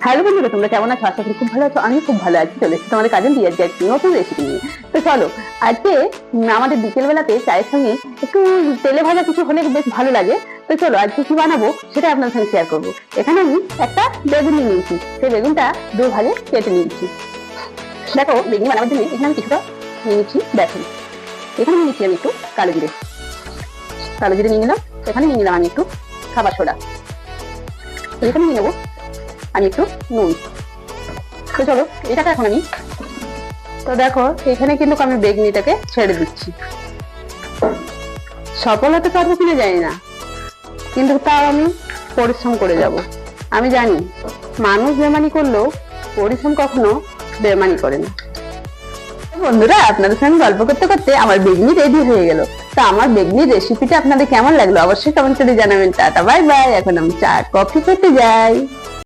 Hello বন্ধুরা, তোমরা কেমন আছো? আশা করি খুব ভালো আছো। আমি খুব ভালো আছি। চলে এসেছি তোমাদের কাজে দিয়ে আজকে একটি নতুন রেসিপি নিয়ে। তো চলো, আজকে আমাদের বিকেল বেলাতে চায়ের সঙ্গে একটু তেলে ভাজা কিছু হলে বেশ ভালো লাগে। তো চলো, আজকে কি বানাবো সেটা আপনার সঙ্গে শেয়ার করবো। এখানে আমি একটা বেগুন নিয়ে নিয়েছি, সেই বেগুনটা দু ভাগে কেটে নিয়েছি। দেখো, বেগুন বানাবার জন্য এখানে আমি কিছুটা নিয়ে নিচ্ছি বেসন। এখানে নিচ্ছি আমি একটু কালো জিরে, কালো জিরে নিয়ে নিলাম। এখানে নিয়ে নিলাম আমি একটু খাবার সোডা। এখানে নিয়ে নেবো আমি একটু নুন। তো চলো, এটাকে এখন আমি, তো দেখো এখানে কিন্তু আমি বেগনিটাকে ছেড়ে দিচ্ছি। সফল হতে পারবো কিনা জানি না, কিন্তু তাও আমি পরিশ্রম করে যাব। আমি জানি মানুষ বেমানি করলেও পরিশ্রম কখনো বেমানি করে না। বন্ধুরা, আপনাদের সঙ্গে গল্প করতে করতে আমার বেগনি রেডি হয়ে গেল। তো আমার বেগনির রেসিপিটা আপনাদের কেমন লাগলো অবশ্যই কমেন্ট করে জানাবেন। Tata, bye bye. এখন আমি চা কফি খেতে যাই।